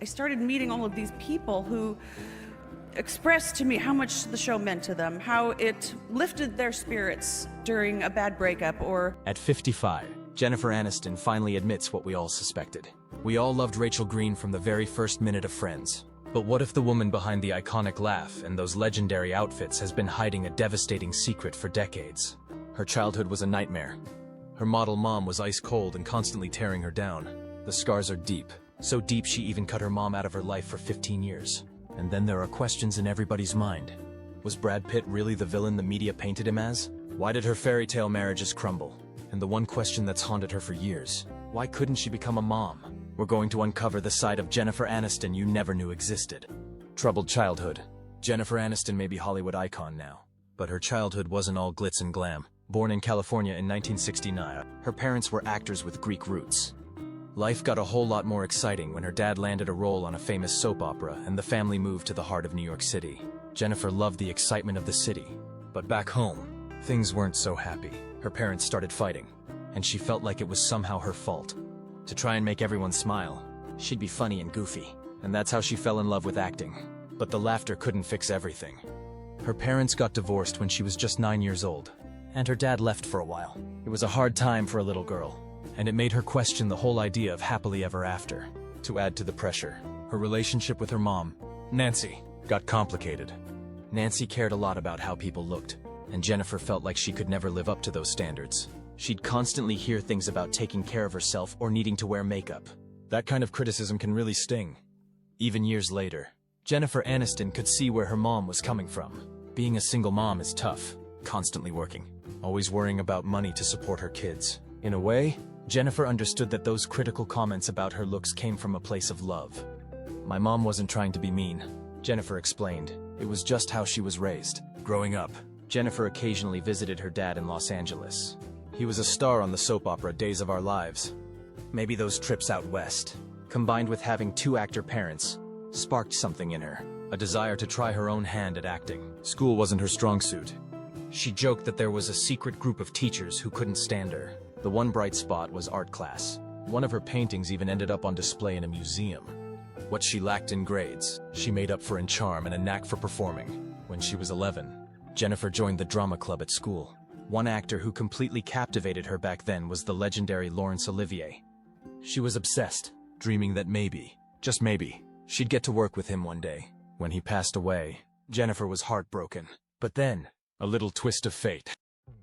I started meeting all of these people who expressed to me how much the show meant to them, how it lifted their spirits during a bad breakup or... At 55, Jennifer Aniston finally admits what we all suspected. We all loved Rachel Green from the very first minute of Friends. But what if the woman behind the iconic laugh and those legendary outfits has been hiding a devastating secret for decades? Her childhood was a nightmare. Her model mom was ice cold and constantly tearing her down. The scars are deep, so deep she even cut her mom out of her life for 15 years. And then there are questions in everybody's mind. Was Brad Pitt really the villain the media painted him as? Why did her fairy tale marriages crumble? And the one question that's haunted her for years, why couldn't she become a mom? We're going to uncover the side of Jennifer Aniston you never knew existed. Troubled childhood. Jennifer Aniston may be Hollywood icon now, but her childhood wasn't all glitz and glam. Born in California in 1969, her parents were actors with Greek roots. Life got a whole lot more exciting when her dad landed a role on a famous soap opera and the family moved to the heart of New York City. Jennifer loved the excitement of the city, but back home, things weren't so happy. Her parents started fighting, and she felt like it was somehow her fault. To try and make everyone smile, she'd be funny and goofy, and that's how she fell in love with acting. But the laughter couldn't fix everything. Her parents got divorced when she was just 9 years old, and her dad left for a while. It was a hard time for a little girl, and it made her question the whole idea of happily ever after. To add to the pressure, her relationship with her mom, Nancy, got complicated. Nancy cared a lot about how people looked, and Jennifer felt like she could never live up to those standards. She'd constantly hear things about taking care of herself or needing to wear makeup. That kind of criticism can really sting. Even years later, Jennifer Aniston could see where her mom was coming from. Being a single mom is tough, constantly working, always worrying about money to support her kids. In a way, Jennifer understood that those critical comments about her looks came from a place of love. My mom wasn't trying to be mean, Jennifer explained. It was just how she was raised. Growing up, Jennifer occasionally visited her dad in Los Angeles. He was a star on the soap opera Days of Our Lives. Maybe those trips out west, combined with having 2 actor parents, sparked something in her, a desire to try her own hand at acting. School wasn't her strong suit. She joked that there was a secret group of teachers who couldn't stand her. The one bright spot was art class. One of her paintings even ended up on display in a museum. What she lacked in grades, she made up for in charm and a knack for performing. When she was 11, Jennifer joined the drama club at school. One actor who completely captivated her back then was the legendary Laurence Olivier. She was obsessed, dreaming that maybe, just maybe, she'd get to work with him one day. When he passed away, Jennifer was heartbroken. But then, a little twist of fate.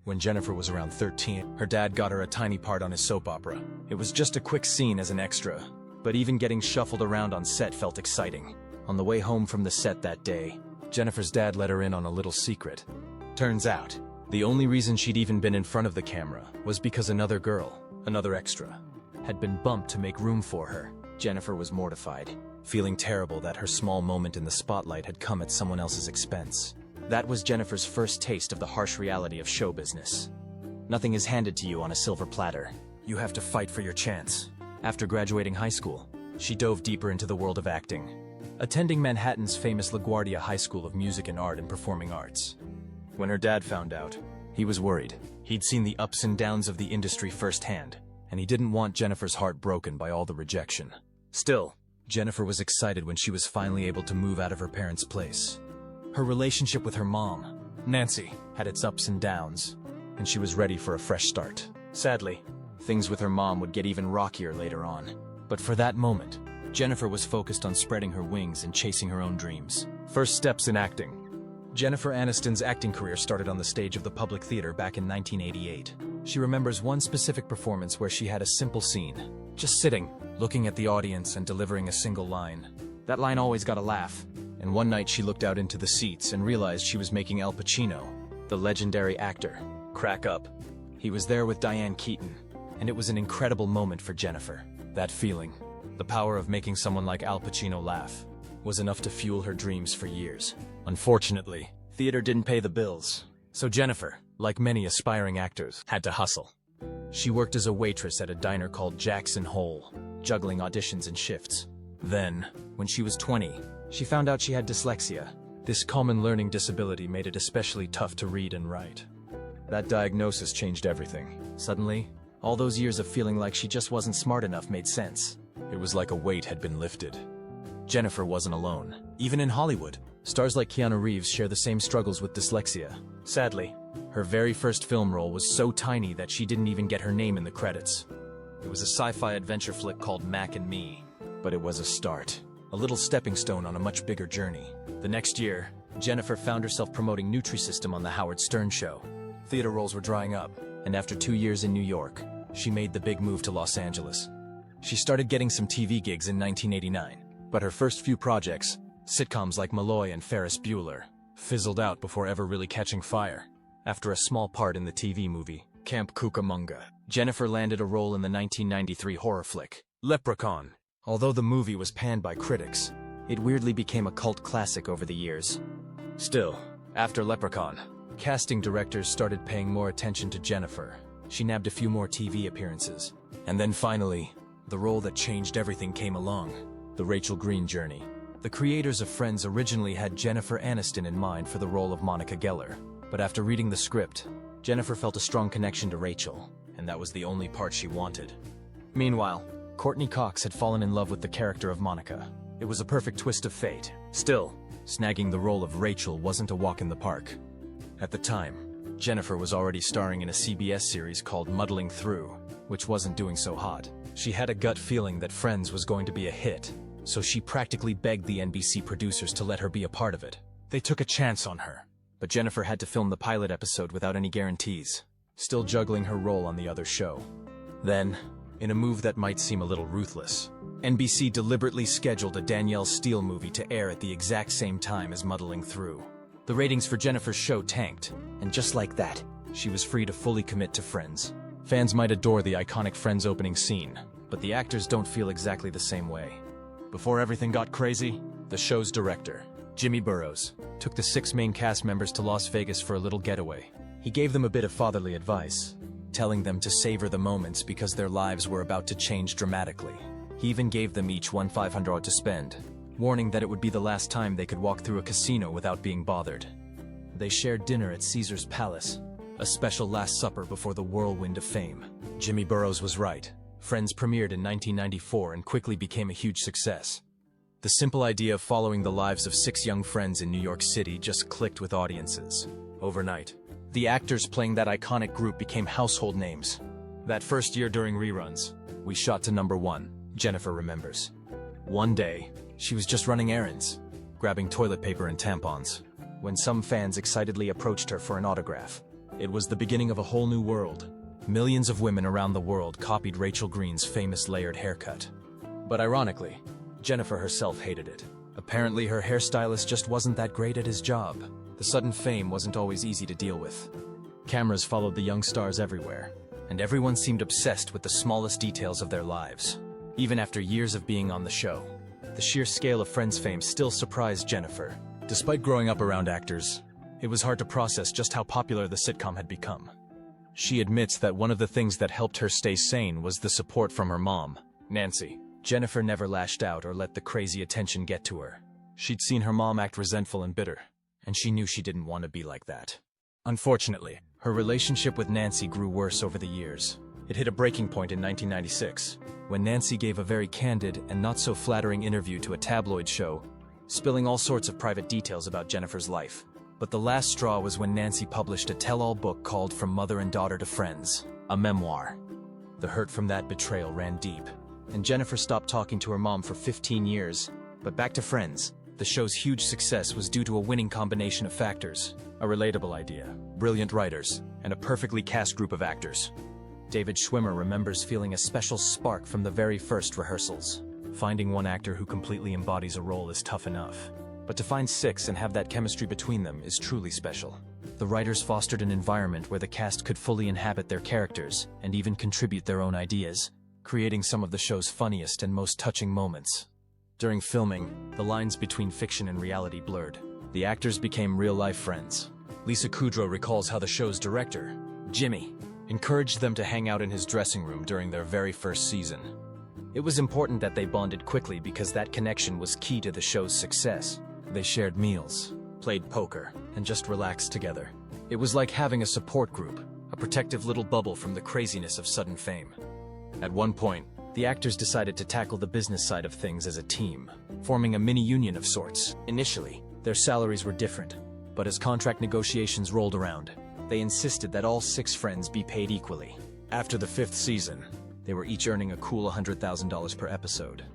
When Jennifer was around 13, her dad got her a tiny part on his soap opera. It was just a quick scene as an extra, but even getting shuffled around on set felt exciting. On the way home from the set that day, Jennifer's dad let her in on a little secret. Turns out, the only reason she'd even been in front of the camera was because another girl, another extra, had been bumped to make room for her. Jennifer was mortified, feeling terrible that her small moment in the spotlight had come at someone else's expense. That was Jennifer's first taste of the harsh reality of show business. Nothing is handed to you on a silver platter. You have to fight for your chance. After graduating high school, she dove deeper into the world of acting, attending Manhattan's famous LaGuardia High School of Music and Art and Performing Arts. When her dad found out, he was worried. He'd seen the ups and downs of the industry firsthand, and he didn't want Jennifer's heart broken by all the rejection. Still, Jennifer was excited when she was finally able to move out of her parents' place. Her relationship with her mom, Nancy, had its ups and downs, and she was ready for a fresh start. Sadly, things with her mom would get even rockier later on. But for that moment, Jennifer was focused on spreading her wings and chasing her own dreams. First steps in acting. Jennifer Aniston's acting career started on the stage of the Public Theater back in 1988. She remembers one specific performance where she had a simple scene, just sitting, looking at the audience and delivering a single line. That line always got a laugh, and one night she looked out into the seats and realized she was making Al Pacino, the legendary actor, crack up. He was there with Diane Keaton, and it was an incredible moment for Jennifer. That feeling, the power of making someone like Al Pacino laugh, was enough to fuel her dreams for years. Unfortunately, theater didn't pay the bills, so Jennifer, like many aspiring actors, had to hustle. She worked as a waitress at a diner called Jackson Hole, juggling auditions and shifts. Then, when she was 20, she found out she had dyslexia. This common learning disability made it especially tough to read and write. That diagnosis changed everything. Suddenly, all those years of feeling like she just wasn't smart enough made sense. It was like a weight had been lifted. Jennifer wasn't alone. Even in Hollywood, stars like Keanu Reeves share the same struggles with dyslexia. Sadly, her very first film role was so tiny that she didn't even get her name in the credits. It was a sci-fi adventure flick called Mac and Me, but it was a start. A little stepping stone on a much bigger journey. The next year, Jennifer found herself promoting Nutrisystem on The Howard Stern Show. Theater roles were drying up, and after 2 years in New York, she made the big move to Los Angeles. She started getting some TV gigs in 1989, but her first few projects, sitcoms like Malloy and Ferris Bueller, fizzled out before ever really catching fire. After a small part in the TV movie, Camp Cucamonga, Jennifer landed a role in the 1993 horror flick, Leprechaun. Although the movie was panned by critics, it weirdly became a cult classic over the years. Still, after Leprechaun, casting directors started paying more attention to Jennifer. She nabbed a few more TV appearances. And then finally, the role that changed everything came along, the Rachel Green journey. The creators of Friends originally had Jennifer Aniston in mind for the role of Monica Geller. But after reading the script, Jennifer felt a strong connection to Rachel, and that was the only part she wanted. Meanwhile, Courtney Cox had fallen in love with the character of Monica. It was a perfect twist of fate. Still, snagging the role of Rachel wasn't a walk in the park. At the time, Jennifer was already starring in a CBS series called Muddling Through, which wasn't doing so hot. She had a gut feeling that Friends was going to be a hit, so she practically begged the NBC producers to let her be a part of it. They took a chance on her, but Jennifer had to film the pilot episode without any guarantees, still juggling her role on the other show. Then, in a move that might seem a little ruthless, NBC deliberately scheduled a Danielle Steele movie to air at the exact same time as Muddling Through. The ratings for Jennifer's show tanked, and just like that, she was free to fully commit to Friends. Fans might adore the iconic Friends opening scene, but the actors don't feel exactly the same way. Before everything got crazy, the show's director, Jimmy Burrows, took the 6 main cast members to Las Vegas for a little getaway. He gave them a bit of fatherly advice, telling them to savor the moments because their lives were about to change dramatically. He even gave them each $1,500 to spend, warning that it would be the last time they could walk through a casino without being bothered. They shared dinner at Caesar's Palace, a special Last Supper before the whirlwind of fame. Jimmy Burrows was right. Friends premiered in 1994 and quickly became a huge success. The simple idea of following the lives of 6 young friends in New York City just clicked with audiences. Overnight, the actors playing that iconic group became household names. That first year during reruns, we shot to #1, Jennifer remembers. One day, she was just running errands, grabbing toilet paper and tampons, when some fans excitedly approached her for an autograph. It was the beginning of a whole new world. Millions of women around the world copied Rachel Green's famous layered haircut. But ironically, Jennifer herself hated it. Apparently, her hairstylist just wasn't that great at his job. The sudden fame wasn't always easy to deal with. Cameras followed the young stars everywhere, and everyone seemed obsessed with the smallest details of their lives. Even after years of being on the show, the sheer scale of Friends fame still surprised Jennifer. Despite growing up around actors, it was hard to process just how popular the sitcom had become. She admits that one of the things that helped her stay sane was the support from her mom, Nancy. Jennifer never lashed out or let the crazy attention get to her. She'd seen her mom act resentful and bitter, and she knew she didn't want to be like that. Unfortunately, her relationship with Nancy grew worse over the years. It hit a breaking point in 1996, when Nancy gave a very candid and not so flattering interview to a tabloid show, spilling all sorts of private details about Jennifer's life. But the last straw was when Nancy published a tell-all book called From Mother and Daughter to Friends, a memoir. The hurt from that betrayal ran deep, and Jennifer stopped talking to her mom for 15 years. But back to Friends, the show's huge success was due to a winning combination of factors: a relatable idea, brilliant writers, and a perfectly cast group of actors. David Schwimmer remembers feeling a special spark from the very first rehearsals. Finding one actor who completely embodies a role is tough enough, but to find 6 and have that chemistry between them is truly special. The writers fostered an environment where the cast could fully inhabit their characters and even contribute their own ideas, creating some of the show's funniest and most touching moments. During filming, the lines between fiction and reality blurred. The actors became real-life friends. Lisa Kudrow recalls how the show's director, Jimmy, encouraged them to hang out in his dressing room during their very first season. It was important that they bonded quickly because that connection was key to the show's success. They shared meals, played poker, and just relaxed together. It was like having a support group, a protective little bubble from the craziness of sudden fame. At one point, the actors decided to tackle the business side of things as a team, forming a mini-union of sorts. Initially, their salaries were different, but as contract negotiations rolled around, they insisted that all 6 friends be paid equally. After the 5th season, they were each earning a cool $100,000 per episode.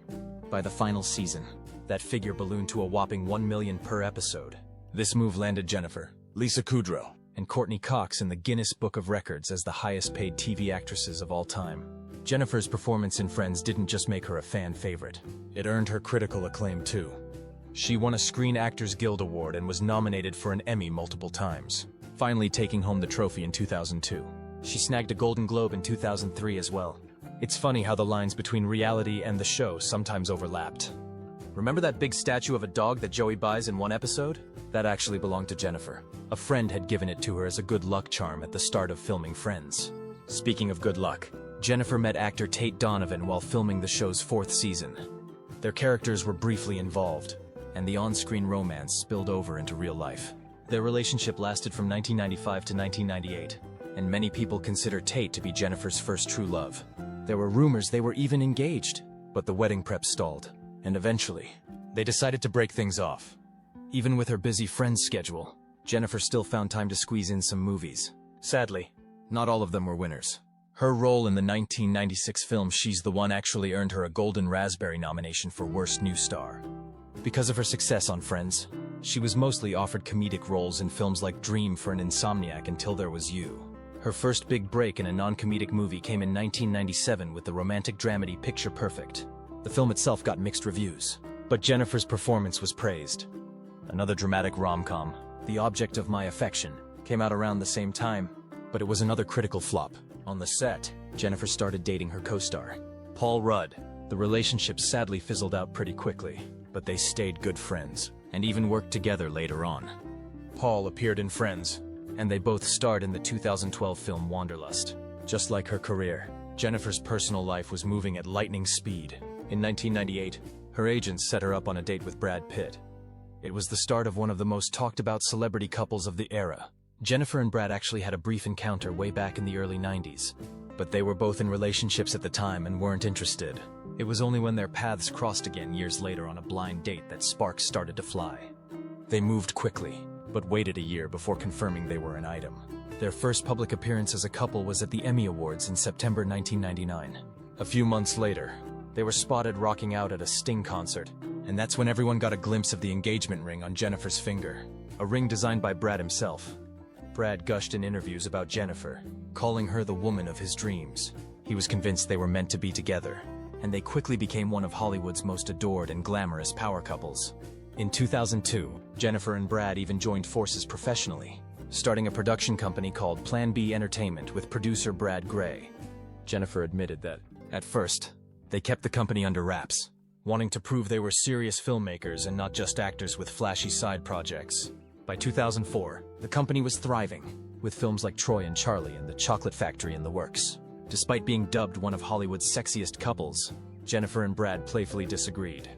By the final season, that figure ballooned to a whopping $1 million per episode. This move landed Jennifer, Lisa Kudrow, and Courtney Cox in the Guinness Book of Records as the highest-paid TV actresses of all time. Jennifer's performance in Friends didn't just make her a fan favorite. It earned her critical acclaim, too. She won a Screen Actors Guild Award and was nominated for an Emmy multiple times, finally taking home the trophy in 2002. She snagged a Golden Globe in 2003 as well. It's funny how the lines between reality and the show sometimes overlapped. Remember that big statue of a dog that Joey buys in one episode? That actually belonged to Jennifer. A friend had given it to her as a good luck charm at the start of filming Friends. Speaking of good luck, Jennifer met actor Tate Donovan while filming the show's 4th season. Their characters were briefly involved, and the on-screen romance spilled over into real life. Their relationship lasted from 1995 to 1998, and many people consider Tate to be Jennifer's first true love. There were rumors they were even engaged, but the wedding prep stalled, and eventually, they decided to break things off. Even with her busy Friends schedule, Jennifer still found time to squeeze in some movies. Sadly, not all of them were winners. Her role in the 1996 film She's the One actually earned her a Golden Raspberry nomination for Worst New Star. Because of her success on Friends, she was mostly offered comedic roles in films like Dream for an Insomniac Until There Was You. Her first big break in a non-comedic movie came in 1997 with the romantic dramedy Picture Perfect. The film itself got mixed reviews, but Jennifer's performance was praised. Another dramatic rom-com, The Object of My Affection, came out around the same time, but it was another critical flop. On the set, Jennifer started dating her co-star, Paul Rudd. The relationship sadly fizzled out pretty quickly, but they stayed good friends, and even worked together later on. Paul appeared in Friends, and they both starred in the 2012 film Wanderlust. Just like her career, Jennifer's personal life was moving at lightning speed. In 1998, her agents set her up on a date with Brad Pitt. It was the start of one of the most talked-about celebrity couples of the era. Jennifer and Brad actually had a brief encounter way back in the early 90s, but they were both in relationships at the time and weren't interested. It was only when their paths crossed again years later on a blind date that sparks started to fly. They moved quickly, but waited a year before confirming they were an item. Their first public appearance as a couple was at the Emmy Awards in September 1999. A few months later, they were spotted rocking out at a Sting concert, and that's when everyone got a glimpse of the engagement ring on Jennifer's finger, a ring designed by Brad himself. Brad gushed in interviews about Jennifer, calling her the woman of his dreams. He was convinced they were meant to be together, and they quickly became one of Hollywood's most adored and glamorous power couples. In 2002, Jennifer and Brad even joined forces professionally, starting a production company called Plan B Entertainment with producer Brad Gray. Jennifer admitted that, at first, they kept the company under wraps, wanting to prove they were serious filmmakers and not just actors with flashy side projects. By 2004, the company was thriving, with films like Troy and Charlie and The Chocolate Factory in the works. Despite being dubbed one of Hollywood's sexiest couples, Jennifer and Brad playfully disagreed.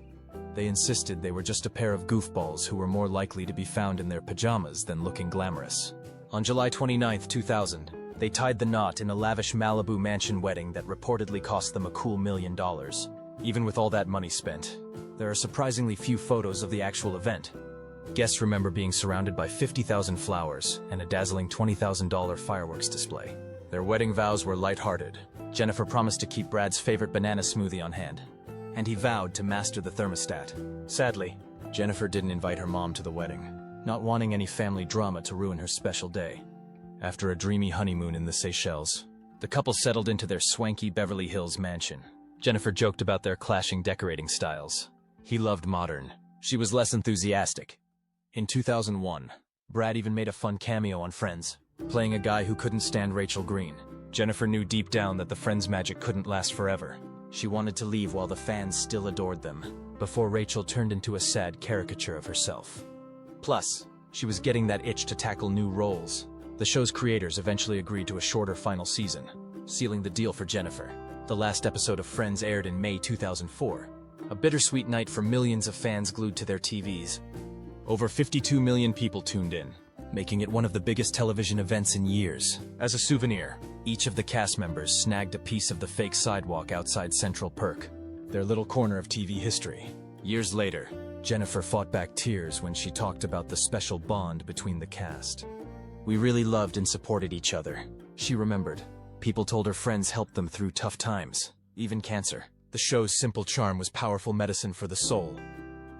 They insisted they were just a pair of goofballs who were more likely to be found in their pajamas than looking glamorous. On July 29, 2000, they tied the knot in a lavish Malibu mansion wedding that reportedly cost them a cool $1 million. Even with all that money spent, there are surprisingly few photos of the actual event. Guests remember being surrounded by 50,000 flowers and a dazzling $20,000 fireworks display. Their wedding vows were lighthearted. Jennifer promised to keep Brad's favorite banana smoothie on hand, and he vowed to master the thermostat. Sadly, Jennifer didn't invite her mom to the wedding, not wanting any family drama to ruin her special day. After a dreamy honeymoon in the Seychelles, the couple settled into their swanky Beverly Hills mansion. Jennifer joked about their clashing decorating styles. He loved modern. She was less enthusiastic. In 2001, Brad even made a fun cameo on Friends, playing a guy who couldn't stand Rachel Green. Jennifer knew deep down that the Friends magic couldn't last forever. She wanted to leave while the fans still adored them, before Rachel turned into a sad caricature of herself. Plus, she was getting that itch to tackle new roles. The show's creators eventually agreed to a shorter final season, sealing the deal for Jennifer. The last episode of Friends aired in May 2004, a bittersweet night for millions of fans glued to their TVs. Over 52 million people tuned in, making it one of the biggest television events in years. As a souvenir, Each of the cast members snagged a piece of the fake sidewalk outside Central Perk, their little corner of TV history. Years later, Jennifer fought back tears when she talked about the special bond between the cast. "We really loved and supported each other," she remembered. People told her friends helped them through tough times, even cancer. The show's simple charm was powerful medicine for the soul.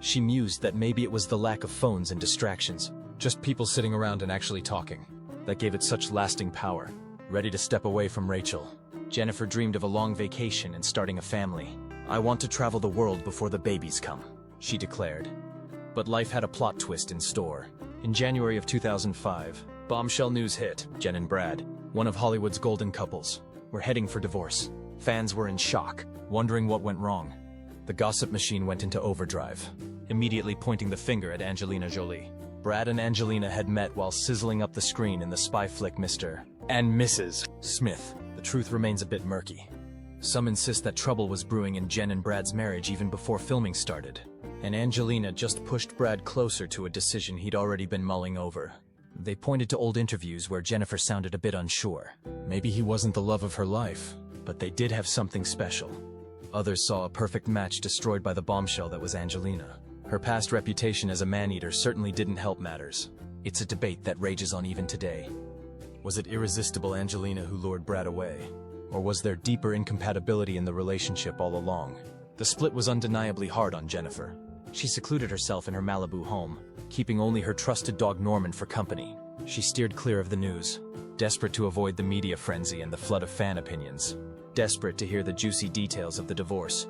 She mused that maybe it was the lack of phones and distractions, just people sitting around and actually talking, that gave it such lasting power. Ready to step away from Rachel, Jennifer dreamed of a long vacation and starting a family. "I want to travel the world before the babies come," she declared. But life had a plot twist in store. In January of 2005, bombshell news hit. Jen and Brad, one of Hollywood's golden couples, were heading for divorce. Fans were in shock, wondering what went wrong. The gossip machine went into overdrive, immediately pointing the finger at Angelina Jolie. Brad and Angelina had met while sizzling up the screen in the spy flick Mr. and Mrs. Smith. The truth remains a bit murky. Some insist that trouble was brewing in Jen and Brad's marriage even before filming started, and Angelina just pushed Brad closer to a decision he'd already been mulling over. They pointed to old interviews where Jennifer sounded a bit unsure. Maybe he wasn't the love of her life, but they did have something special. Others saw a perfect match destroyed by the bombshell that was Angelina. Her past reputation as a man-eater certainly didn't help matters. It's a debate that rages on even today. Was it irresistible Angelina who lured Brad away? Or was there deeper incompatibility in the relationship all along? The split was undeniably hard on Jennifer. She secluded herself in her Malibu home, keeping only her trusted dog Norman for company. She steered clear of the news, desperate to avoid the media frenzy and the flood of fan opinions. Desperate to hear the juicy details of the divorce.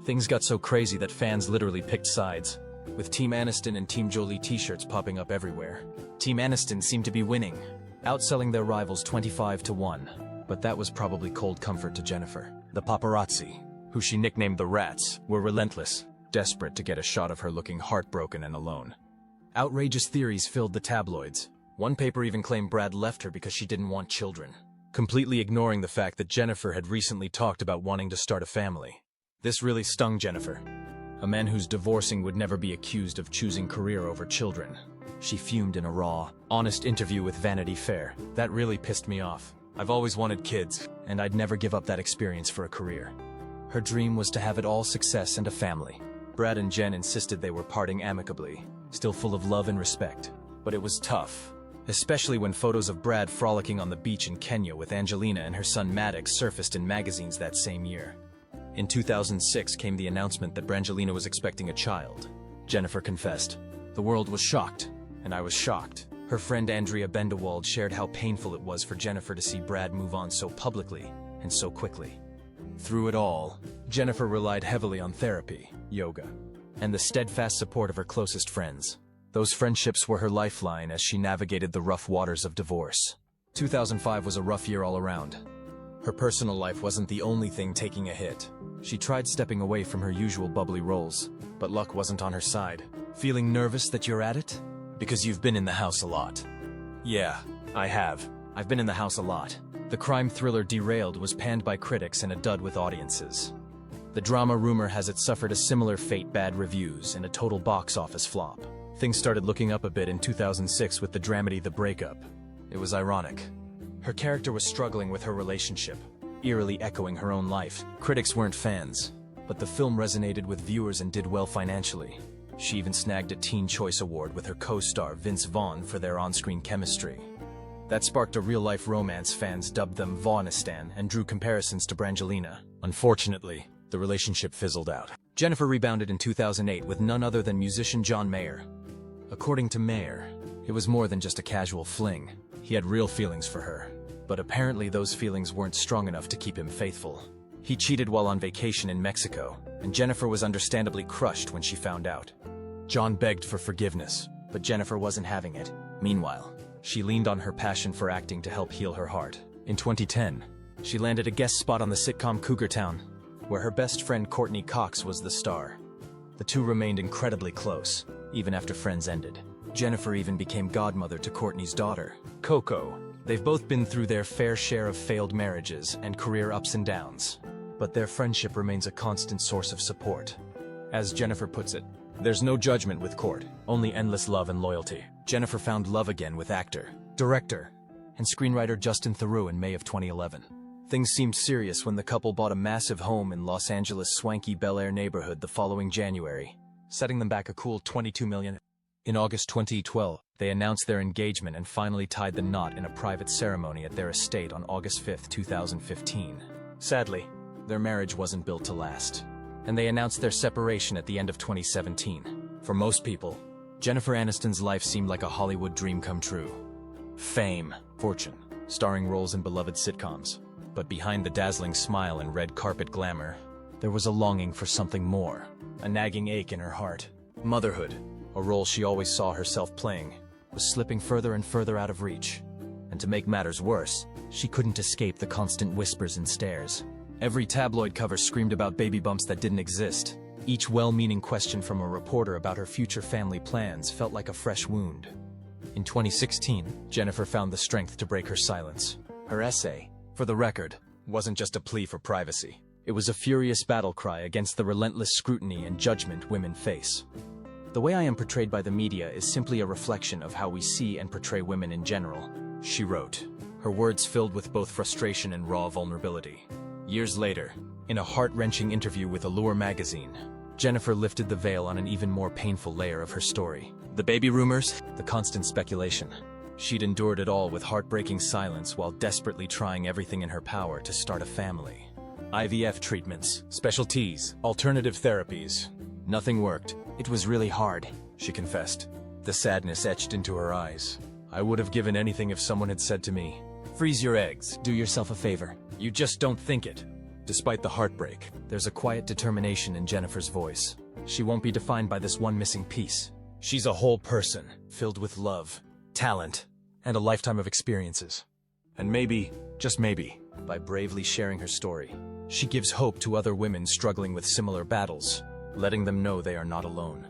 Things got so crazy that fans literally picked sides, with Team Aniston and Team Jolie t-shirts popping up everywhere. Team Aniston seemed to be winning, outselling their rivals 25-1. But that was probably cold comfort to Jennifer. The paparazzi, who she nicknamed the Rats, were relentless, desperate to get a shot of her looking heartbroken and alone. Outrageous theories filled the tabloids. One paper even claimed Brad left her because she didn't want children, completely ignoring the fact that Jennifer had recently talked about wanting to start a family. This really stung Jennifer. A man whose divorcing would never be accused of choosing career over children. She fumed in a raw, honest interview with Vanity Fair. "That really pissed me off. I've always wanted kids, and I'd never give up that experience for a career." Her dream was to have it all success and a family. Brad and Jen insisted they were parting amicably, still full of love and respect. But it was tough, especially when photos of Brad frolicking on the beach in Kenya with Angelina and her son Maddox surfaced in magazines that same year. In 2006 came the announcement that Brangelina was expecting a child. Jennifer confessed, "The world was shocked, and I was shocked." Her friend Andrea Bendewald shared how painful it was for Jennifer to see Brad move on so publicly and so quickly. Through it all, Jennifer relied heavily on therapy, yoga, and the steadfast support of her closest friends. Those friendships were her lifeline as she navigated the rough waters of divorce. 2005 was a rough year all around. Her personal life wasn't the only thing taking a hit. She tried stepping away from her usual bubbly roles, but luck wasn't on her side. Feeling nervous that you're at it? Because you've been in the house a lot. Yeah, I have. I've been in the house a lot. The crime thriller Derailed was panned by critics and a dud with audiences. The drama rumor has it suffered a similar fate, bad reviews, and a total box office flop. Things started looking up a bit in 2006 with the dramedy The Breakup. It was ironic. Her character was struggling with her relationship, eerily echoing her own life. Critics weren't fans, but the film resonated with viewers and did well financially. She even snagged a Teen Choice Award with her co-star Vince Vaughn for their on-screen chemistry. That sparked a real-life romance fans dubbed them Vaughnistan and drew comparisons to Brangelina. Unfortunately, the relationship fizzled out. Jennifer rebounded in 2008 with none other than musician John Mayer. According to Mayer, it was more than just a casual fling. He had real feelings for her, but apparently those feelings weren't strong enough to keep him faithful. He cheated while on vacation in Mexico, and Jennifer was understandably crushed when she found out. John begged for forgiveness, but Jennifer wasn't having it. Meanwhile, she leaned on her passion for acting to help heal her heart. In 2010, she landed a guest spot on the sitcom Cougar Town, where her best friend Courtney Cox was the star. The two remained incredibly close, even after Friends ended. Jennifer even became godmother to Courtney's daughter, Coco. They've both been through their fair share of failed marriages and career ups and downs, but their friendship remains a constant source of support. As Jennifer puts it, "There's no judgment with Court, only endless love and loyalty." Jennifer found love again with actor, director, and screenwriter Justin Theroux in May of 2011. Things seemed serious when the couple bought a massive home in Los Angeles' swanky Bel Air neighborhood the following January, setting them back a cool $22 million. In August 2012, they announced their engagement and finally tied the knot in a private ceremony at their estate on August 5, 2015. Sadly, their marriage wasn't built to last, and they announced their separation at the end of 2017. For most people, Jennifer Aniston's life seemed like a Hollywood dream come true. Fame, fortune, starring roles in beloved sitcoms. But behind the dazzling smile and red carpet glamour, there was a longing for something more, a nagging ache in her heart. Motherhood, a role she always saw herself playing, was slipping further and further out of reach. And to make matters worse, she couldn't escape the constant whispers and stares. Every tabloid cover screamed about baby bumps that didn't exist. Each well-meaning question from a reporter about her future family plans felt like a fresh wound. In 2016, Jennifer found the strength to break her silence. Her essay, for the record, wasn't just a plea for privacy. It was a furious battle cry against the relentless scrutiny and judgment women face. The way I am portrayed by the media is simply a reflection of how we see and portray women in general, she wrote, her words filled with both frustration and raw vulnerability. Years later, in a heart-wrenching interview with Allure magazine, Jennifer lifted the veil on an even more painful layer of her story. The baby rumors, the constant speculation. She'd endured it all with heartbreaking silence while desperately trying everything in her power to start a family. IVF treatments, special teas, alternative therapies. Nothing worked. It was really hard, she confessed. The sadness etched into her eyes. I would have given anything if someone had said to me, "Freeze your eggs, do yourself a favor. You just don't think it." Despite the heartbreak, there's a quiet determination in Jennifer's voice. She won't be defined by this one missing piece. She's a whole person, filled with love, talent, and a lifetime of experiences. And maybe, just maybe, by bravely sharing her story, she gives hope to other women struggling with similar battles, letting them know they are not alone.